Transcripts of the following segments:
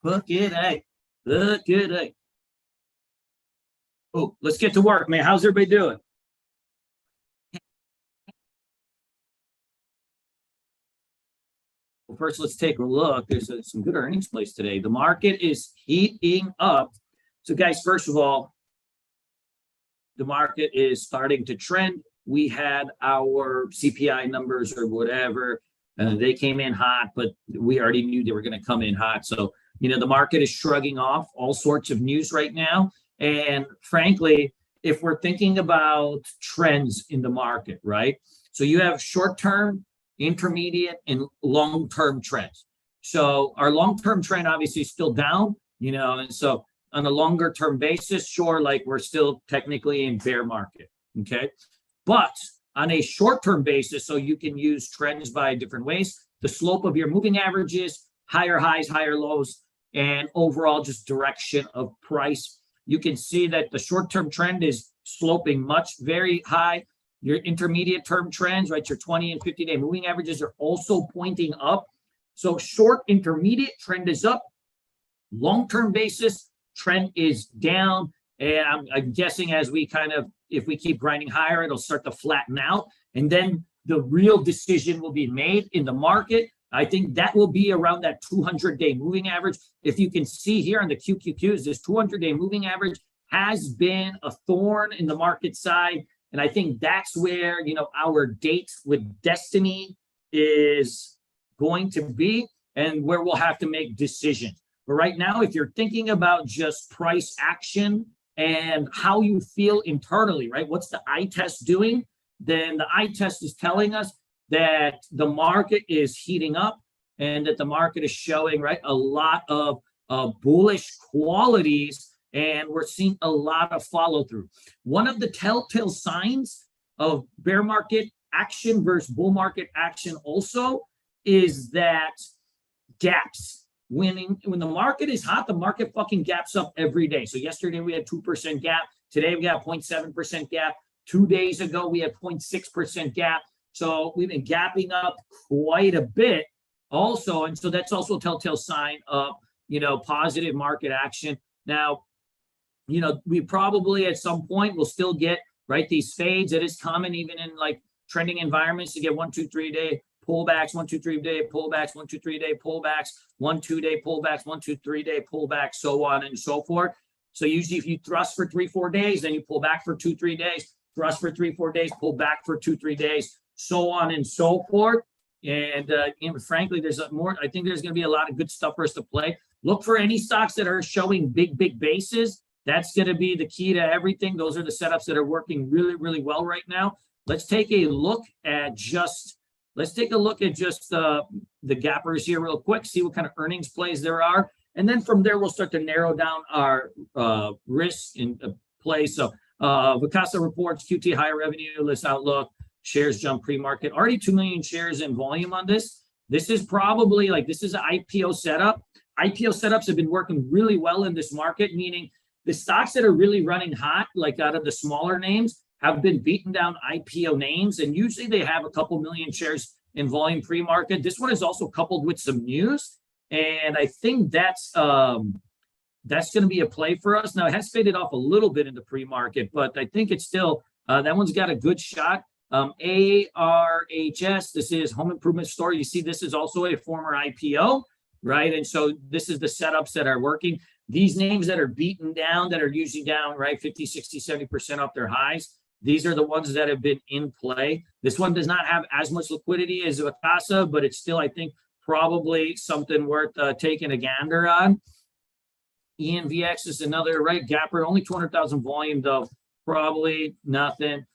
Look at that. Look at that. Oh, let's get to work, man. How's everybody doing? Well, first, let's take a look. There's some good earnings plays today. The market is heating up. So, guys, first of all, the market is starting to trend. We had our CPI numbers or whatever. They came in hot, but we already knew they were going to come in hot. So, the market is shrugging off all sorts of news right now. And frankly, if we're thinking about trends in the market, right? So you have short-term, intermediate, and long-term trends. So our long-term trend obviously is still down, and so on a longer-term basis, sure, like we're still technically in bear market, okay? But on a short-term basis, so you can use trends by different ways, the slope of your moving averages, higher highs, higher lows, and overall just direction of price. You can see that the short-term trend is sloping very high. Your intermediate term trends, right, your 20 and 50-day moving averages are also pointing up. So short intermediate trend is up. Long-term basis, trend is down. And I'm guessing as we if we keep grinding higher, it'll start to flatten out. And then the real decision will be made in the market. I think that will be around that 200-day moving average. If you can see here on the QQQs, this 200-day moving average has been a thorn in the market side. And I think that's where, our date with destiny is going to be and where we'll have to make decisions. But right now, if you're thinking about just price action and how you feel internally, right? What's the eye test doing? Then the eye test is telling us that the market is heating up and that the market is showing, right, a lot of bullish qualities, and we're seeing a lot of follow through. One of the telltale signs of bear market action versus bull market action also is that gaps. When the market is hot, the market fucking gaps up every day. So yesterday we had 2% gap. Today we got 0.7% gap. 2 days ago we had 0.6% gap. So we've been gapping up quite a bit also. And so that's also a telltale sign of, positive market action. Now, we probably at some point will still get, right, these fades. It is common even in like trending environments to get 1, 2, 3 day pullbacks, 1, 2, 3 day pullbacks, 1, 2, 3 day pullbacks, 1, 2 day pullbacks, 1, 2, 3 day pullbacks, so on and so forth. So usually if you thrust for 3, 4 days, then you pull back for 2, 3 days, thrust for 3, 4 days, pull back for 2, 3 days, so on and so forth. And frankly, I think there's going to be a lot of good stuff for us to play. Look for any stocks that are showing big bases. That's going to be the key to everything. Those are the setups that are working really, really well right now. Let's take a look at just the gappers here real quick, see what kind of earnings plays there are. And then from there, we'll start to narrow down our risk in play. So Vacasa reports QT higher revenue, list outlook, shares jump pre-market, already 2 million shares in volume on this. This is probably this is an IPO setup. IPO setups have been working really well in this market, meaning the stocks that are really running hot, like out of the smaller names, have been beaten down IPO names. And usually they have a couple million shares in volume pre-market. This one is also coupled with some news. And I think that's going to be a play for us. Now, it has faded off a little bit in the pre-market, but I think it's still, that one's got a good shot. ARHS, this is Home Improvement Store. You see, this is also a former IPO, right? And so this is the setups that are working. These names that are beaten down, that are usually down, right, 50, 60, 70% off their highs, these are the ones that have been in play. This one does not have as much liquidity as Vacasa, but it's still, I think, probably something worth taking a gander on. ENVX is another, right, gapper, only 200,000 volume, though, probably nothing.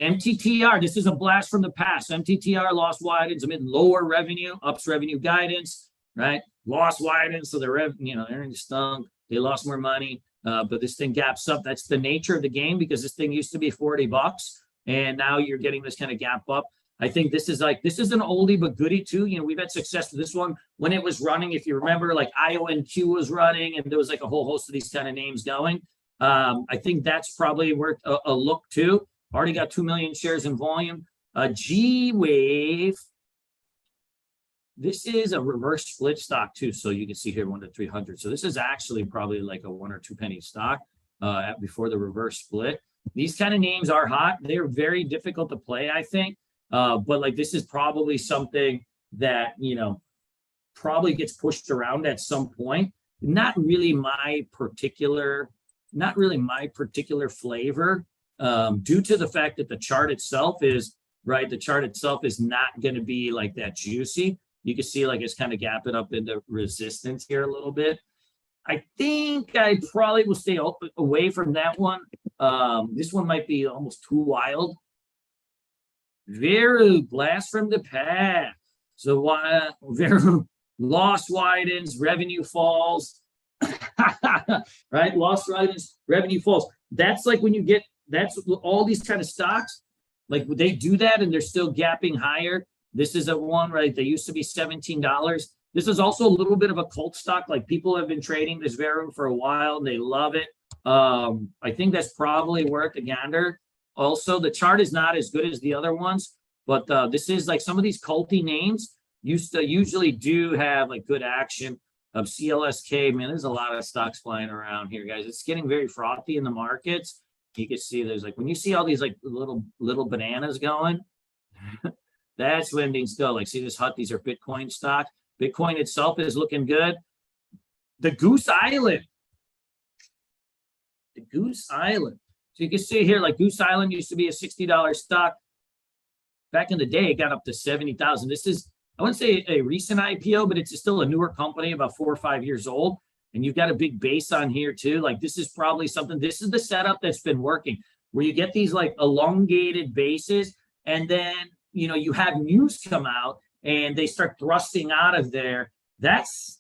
MTTR, this is a blast from the past. MTTR lost widens amid lower revenue, ups revenue guidance, right? Lost widens, so their earnings stunk. They lost more money, but this thing gaps up. That's the nature of the game because this thing used to be $40, and now you're getting this kind of gap up. I think this is an oldie but goodie too. We've had success with this one when it was running. If you remember, like IONQ was running, and there was like a whole host of these kind of names going. I think that's probably worth a look too. Already got 2 million shares in volume. G-Wave. this is a reverse split stock too. So you can see here 1 to 300. So this is actually probably like a 1 or 2 penny stock before the reverse split. These kind of names are hot. They're very difficult to play, I think. But like this is probably something that, you know, probably gets pushed around at some point. Not really my particular flavor, due to the fact that the chart itself is not going to be like that juicy. You can see like it's kind of gapping up into resistance here a little bit. I think I probably will stay away from that one. This one might be almost too wild. Veru, blast from the past. So Veru, loss widens, revenue falls. Right? Loss widens, revenue falls. That's like when you get, that's all these kind of stocks, like they do that and they're still gapping higher. This is a one, right? They used to be $17. This is also a little bit of a cult stock. Like people have been trading this Veru for a while and they love it. I think that's probably worth a gander. Also, the chart is not as good as the other ones, but this is like some of these culty names usually do have like good action. Of CLSK, man, there's a lot of stocks flying around here, guys. It's getting very frothy in the markets. You can see there's like, when you see all these like little bananas going, that's when things go. Like, see this hut, these are Bitcoin stock. Bitcoin itself is looking good. The Goose Island. The Goose Island. So you can see here, like Goose Island used to be a $60 stock. Back in the day, it got up to 70,000. This is, I wouldn't say a recent IPO, but it's still a newer company, about 4 or 5 years old. And you've got a big base on here too. Like this is probably something, this is the setup that's been working, where you get these like elongated bases and then, you know, you have news come out and they start thrusting out of there. That's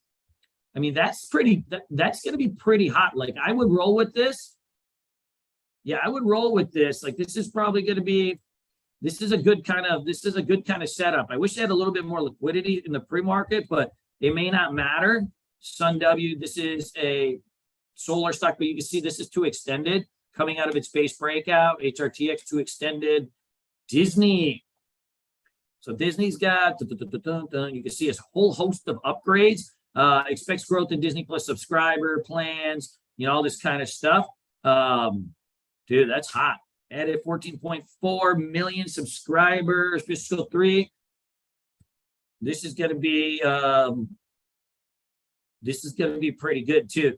going to be pretty hot. Like I would roll with this. Yeah, I would roll with this. Like this is probably going to be, this is a good kind of setup. I wish they had a little bit more liquidity in the pre-market, but it may not matter. Sun W, this is a solar stock, but you can see this is too extended coming out of its base breakout. HRTX too extended. Disney. So Disney's got, you can see a whole host of upgrades. Expects growth in Disney Plus subscriber plans, you know, all this kind of stuff. Dude, that's hot. Added 14.4 million subscribers, fiscal 3. This is going to be pretty good too.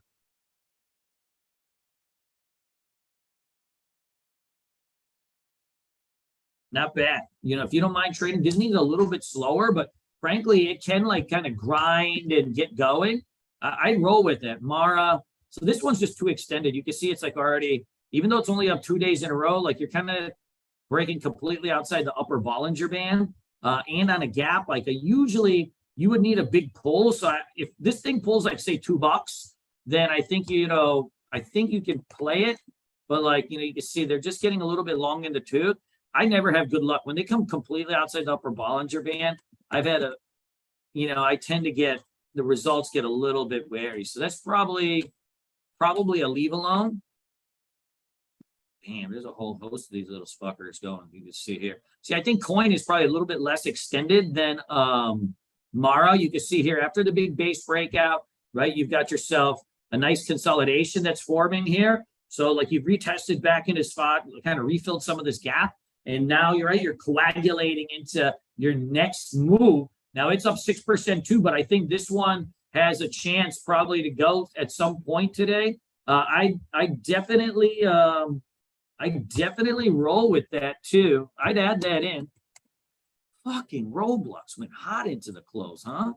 Not bad. You know, if you don't mind trading, Disney's a little bit slower, but frankly, it can like kind of grind and get going. I roll with it. Mara. So this one's just too extended. You can see it's like already, even though it's only up 2 days in a row, like you're kind of breaking completely outside the upper Bollinger Band and on a gap. Like usually you would need a big pull. So if this thing pulls like say $2, then I think, you know, I think you can play it. But like, you know, you can see they're just getting a little bit long in the tooth. I never have good luck when they come completely outside the upper Bollinger Band. I've had I tend to get the results get a little bit wary. So that's probably a leave alone. Damn, there's a whole host of these little fuckers going. You can see here. See, I think coin is probably a little bit less extended than Mara. You can see here after the big base breakout, right? You've got yourself a nice consolidation that's forming here. So like you've retested back into spot, kind of refilled some of this gap. And now you're coagulating into your next move. Now it's up 6% too, but I think this one has a chance probably to go at some point today. I definitely roll with that too. I'd add that in. Fucking Roblox went hot into the close, huh?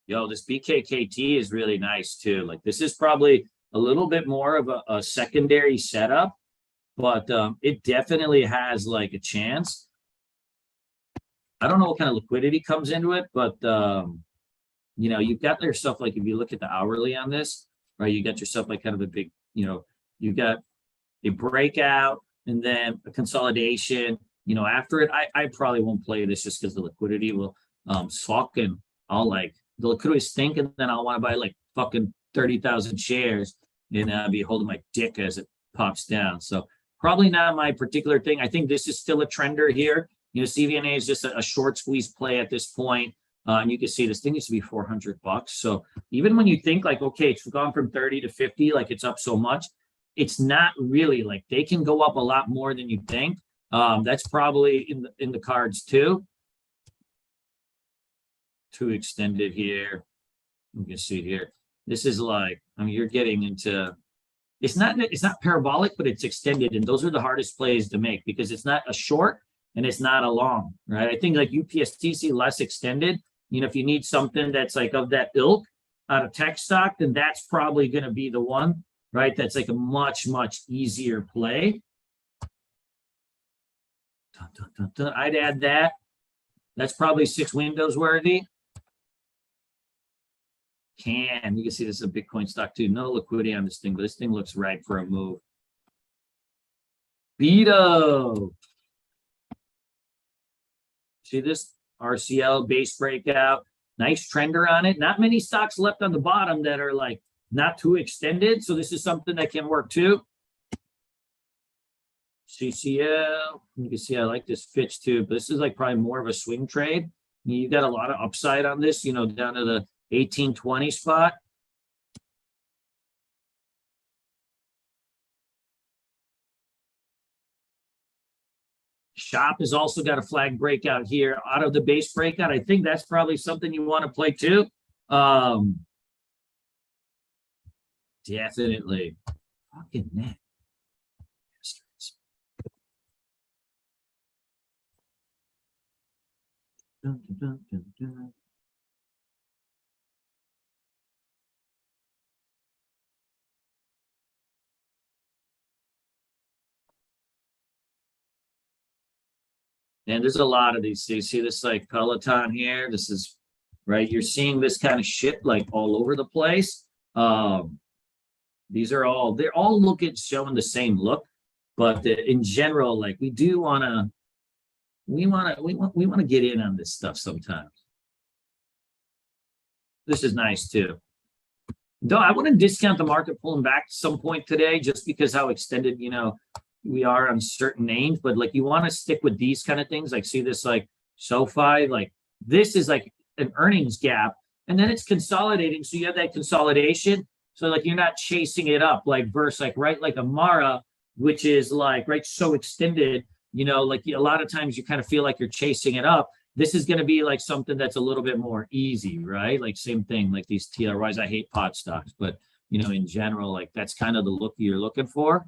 Yo, this BKKT is really nice too. Like this is probably a little bit more of a secondary setup, but it definitely has like a chance. I don't know what kind of liquidity comes into it, but you know, you've got yourself, like if you look at the hourly on this, right, you got yourself like kind of a big, you know, you've got a breakout and then a consolidation. You know, after it, I probably won't play this just because the liquidity will suck, and I'll like the liquidity stink, and then I'll want to buy like fucking 30,000 shares and be holding my dick as it pops down. So probably not my particular thing. I think this is still a trender here. You know, CVNA is just a short squeeze play at this point. And you can see this thing used to be $400. So even when you think like, okay, it's gone from 30 to 50, like it's up so much, it's not really. Like they can go up a lot more than you think. That's probably in the cards too. Too extended here. You can see here. This is like, I mean, you're getting into, it's not parabolic, but it's extended. And those are the hardest plays to make because it's not a short and it's not a long, right? I think like UPSTC less extended. You know, if you need something that's like of that ilk out of tech stock, then that's probably going to be the one, right? That's like a much, much easier play. Dun, dun, dun, dun. I'd add that. That's probably 6 windows worthy. You can see this is a Bitcoin stock too. No liquidity on this thing, but this thing looks ripe for a move. Beto. See this RCL base breakout, nice trender on it. Not many stocks left on the bottom that are like not too extended. So this is something that can work too. CCL, you can see I like this Fitch too, but this is like probably more of a swing trade. You got a lot of upside on this, you know, down to the 1820 spot. Shop has also got a flag breakout here out of the base breakout. I think that's probably something you want to play too. Definitely. Fucking net. Dun, dun, dun, dun. And there's a lot of these. So you see this like Peloton here. This is right. You're seeing this kind of shit like all over the place. They're all looking showing the same look, but in general, like we want to get in on this stuff sometimes. This is nice too. Though I wouldn't discount the market pulling back at some point today, just because how extended, you know, we are on certain names, but like you want to stick with these kind of things. Like see this like SoFi, like this is like an earnings gap, and then it's consolidating. So you have that consolidation. So like you're not chasing it up like versus like right like Amara, which is like right so extended, you know, like a lot of times you kind of feel like you're chasing it up. This is going to be like something that's a little bit more easy, right? Like same thing, like these TRYs. I hate pot stocks, but you know, in general, like that's kind of the look you're looking for.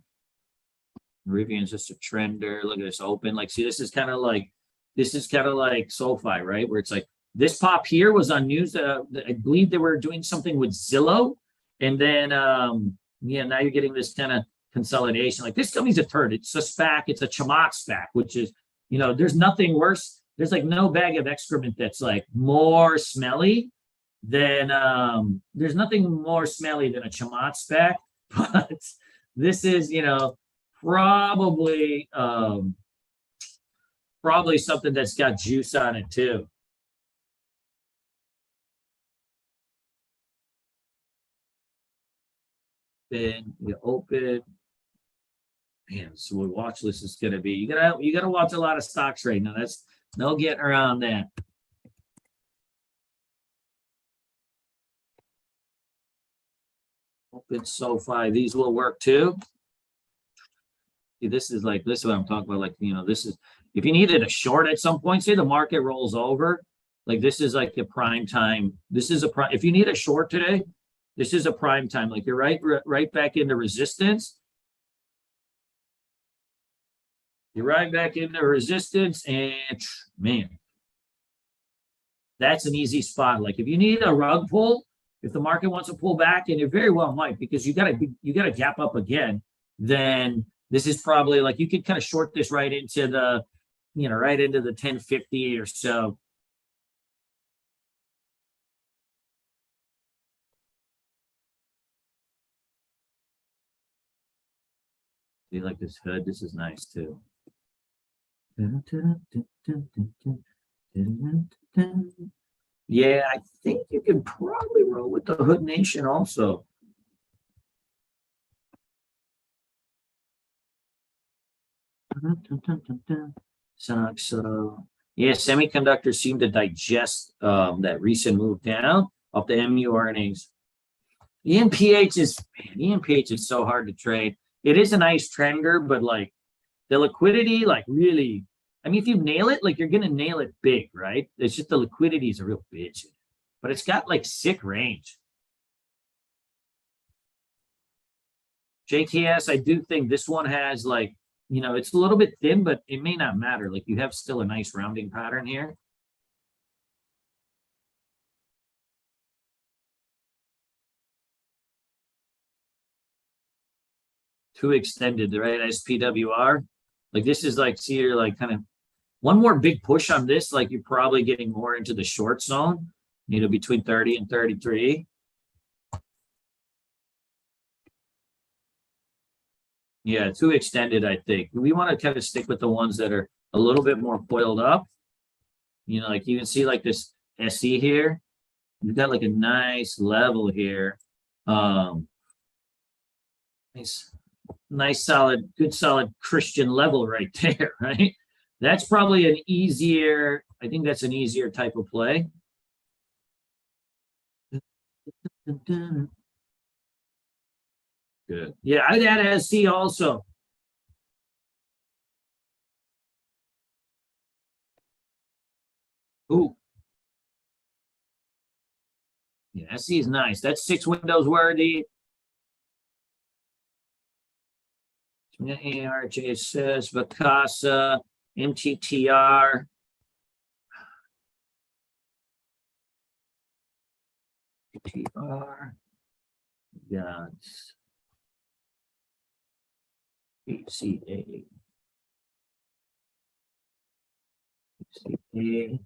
Rivian's just a trender. Look at this open. Like, see, this is kind of like SoFi, right? Where it's like this pop here was on news. I believe they were doing something with Zillow, and then yeah, now you're getting this kind of consolidation. Like this company's a turd. It's a SPAC. It's a Chamath SPAC, which is, you know, there's nothing worse. There's like no bag of excrement that's like more smelly than there's nothing more smelly than a Chamath SPAC, but this is, you know, probably something that's got juice on it too. Then you open. Man, so what watch list is gonna be. You gotta watch a lot of stocks right now. That's no getting around that. Open SoFi. These will work too. See, this is what I'm talking about. Like, you know, this is if you needed a short at some point, say the market rolls over, like this is like the prime time. This is if you need a short today, this is a prime time. Like you're right back into resistance. You're right back into resistance, and man, that's an easy spot. Like if you need a rug pull, if the market wants to pull back, and it very well might, because you gotta gap up again, then this is probably like you could kind of short this right into the right into the 1050 or so. Do you like this hood? This is nice too. Yeah, I think you can probably roll with the Hood Nation also. So yeah, semiconductors seem to digest that recent move down of the MU earnings. EMPH is so hard to trade. It is a nice trender, but like the liquidity, like really, I mean, if you nail it, like you're gonna nail it big, right? It's just the liquidity is a real bitch, but it's got like sick range. JTS, I do think this one has like, it's a little bit thin, but it may not matter. Like you have still a nice rounding pattern here. Too extended, right? SPWR. Like this is like, see, you're like kind of one more big push on this, like you're probably getting more into the short zone, between 30 and 33. Yeah, too extended, I think. We want to kind of stick with the ones that are a little bit more coiled up. Like you can see like this SE here. You've got like a nice level here. Nice solid, good solid Christian level right there, right? That's probably an easier, I think that's an easier type of play. Good. Yeah, I'd add SC also. Ooh. Yeah, SC is nice. That's 6 windows worthy. ARJ says Vacasa, MTTR. MTTR. Got BCA. BCA.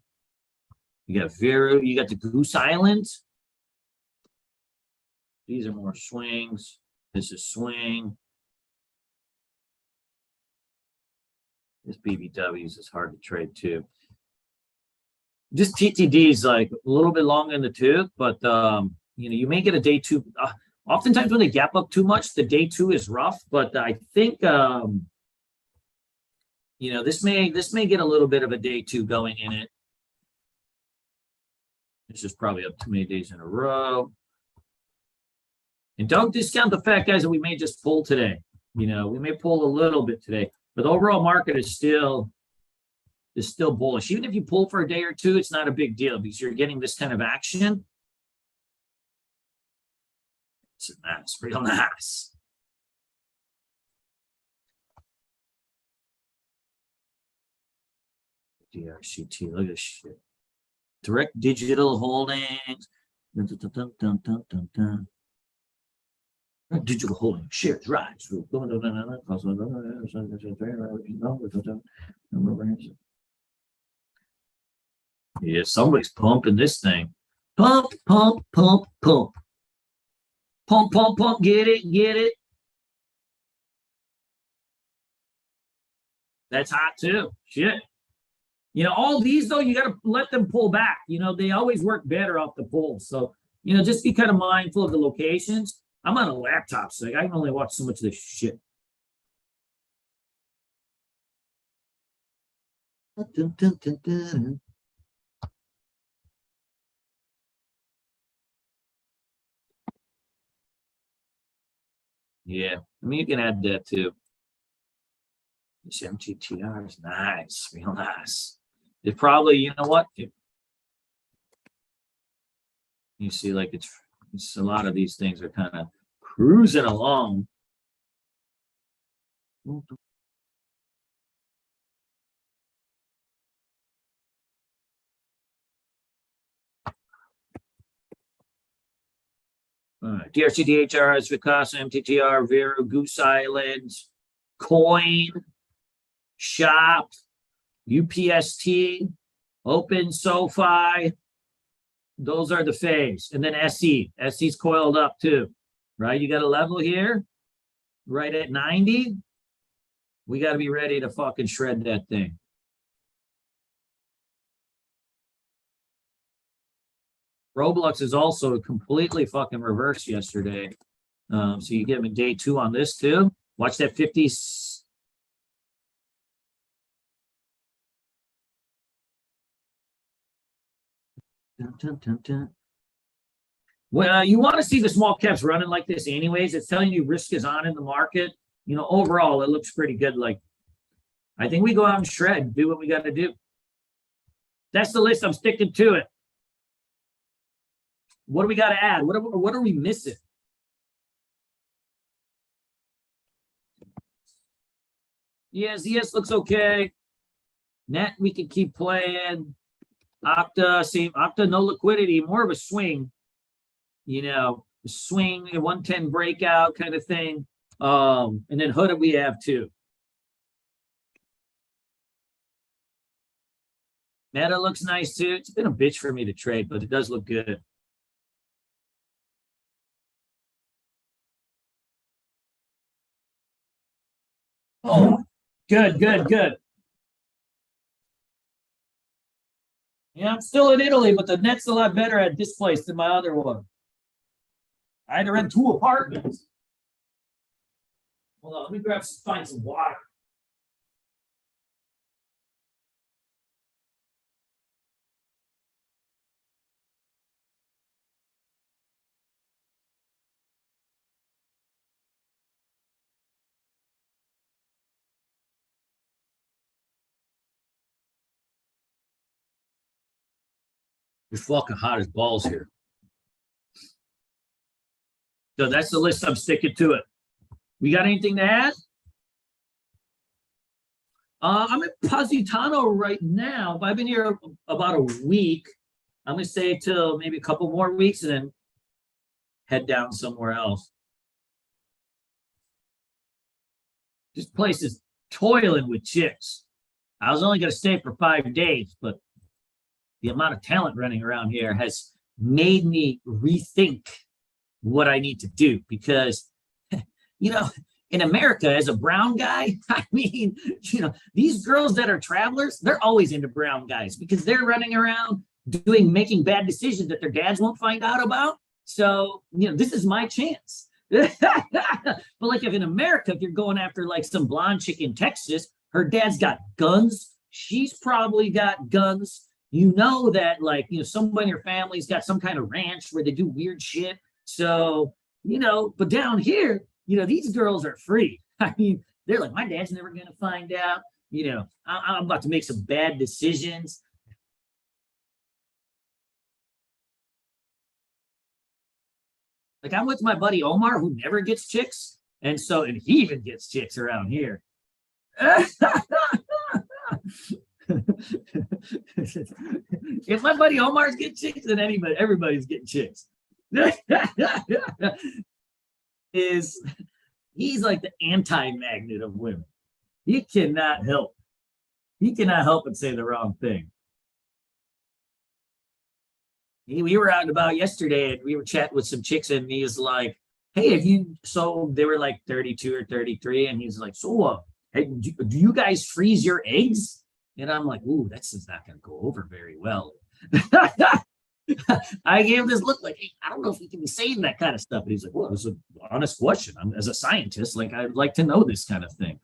You got Veru, you got the Goose Island. These are more swings. This is swing. This BBWs is hard to trade too. This TTD is like a little bit long in the tooth, but you may get a day two. Oftentimes when they gap up too much, the day two is rough. But I think this may get a little bit of a day two going in it. This is probably up too many days in a row. And don't discount the fact, guys, that we may just pull today. We may pull a little bit today, but the overall market is still bullish. Even if you pull for a day or two, it's not a big deal because you're getting this kind of action. It's nice, real nice. DRCT, look at this shit. Direct Digital Holdings. Digital Holdings shares rise. Yeah, somebody's pumping this thing. Pump, pump, pump, pump. Pump, pump, pump. Get it, get it. That's hot too. Shit. All these though, you got to let them pull back. They always work better off the pull. So, just be kind of mindful of the locations. I'm on a laptop, so I can only watch so much of this shit. Yeah, I mean, you can add that too. This MTTR is nice, real nice. It probably, you know what? You see, like it's a lot of these things are kind of cruising along. DRC, DHRS, Vicasa, MTTR, Vera, Goose Island, Coin, Shop, UPST, Open, SoFi. Those are the faves. And then SE. SE's coiled up too, right? You got a level here, right at 90. We got to be ready to fucking shred that thing. Roblox is also completely fucking reversed yesterday. So you get them in day 2 on this too. Watch that 50. Dun, dun, dun, dun. Well, you want to see the small caps running like this anyways. It's telling you risk is on in the market. You know, overall, it looks pretty good. Like, I think we go out and shred, do what we got to do. That's the list. I'm sticking to it. What do we got to add? What are we missing? Yes, looks okay. Net, we can keep playing. Octa, same. Octa, no liquidity, more of a swing. You know, swing, a 110 breakout kind of thing. And then Huda we have too. Meta looks nice too. It's been a bitch for me to trade, but it does look good. Oh, good. Yeah, I'm still in Italy, but the net's a lot better at this place than my other one. I had to rent 2 apartments. Hold on, let me find some water. It's fucking hot as balls here. So that's the list. I'm sticking to it. We got anything to add? I'm at Positano right now, but I've been here about a week. I'm going to stay till maybe a couple more weeks and then head down somewhere else. This place is toiling with chicks. I was only going to stay for 5 days, but the amount of talent running around here has made me rethink what I need to do because, you know, in America, as a brown guy, I mean, you know, these girls that are travelers, they're always into brown guys because they're running around making bad decisions that their dads won't find out about. So, you know, this is my chance. But like if in America, if you're going after like some blonde chick in Texas, her dad's got guns. She's probably got guns. You know that like, you know, someone in your family's got some kind of ranch where they do weird shit. So, you know, but down here, you know, these girls are free. I mean, they're like, my dad's never going to find out. You know, I'm about to make some bad decisions. Like I'm with my buddy Omar, who never gets chicks. And he even gets chicks around here. If my buddy Omar's getting chicks, then everybody's getting chicks. He's like the anti-magnet of women. He cannot help. He cannot help but say the wrong thing. We were out and about yesterday and we were chatting with some chicks and he's like, hey, so they were like 32 or 33 and he's like, so hey, do you guys freeze your eggs? And I'm like, ooh, that's just not going to go over very well. I gave him this look like, hey, I don't know if we can be saying that kind of stuff. And he's like, well, it's an honest question. As a scientist, like I'd like to know this kind of thing.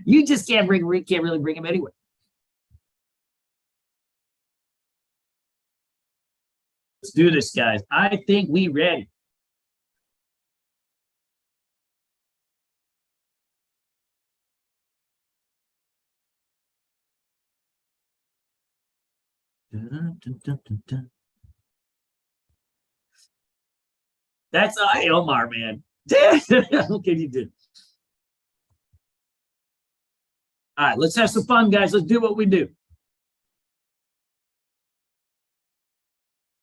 You just can't really bring him anywhere. Let's do this, guys. I think we ready. Dun, dun, dun, That's Omar, man. What can you do? All right, let's have some fun, guys. Let's do what we do.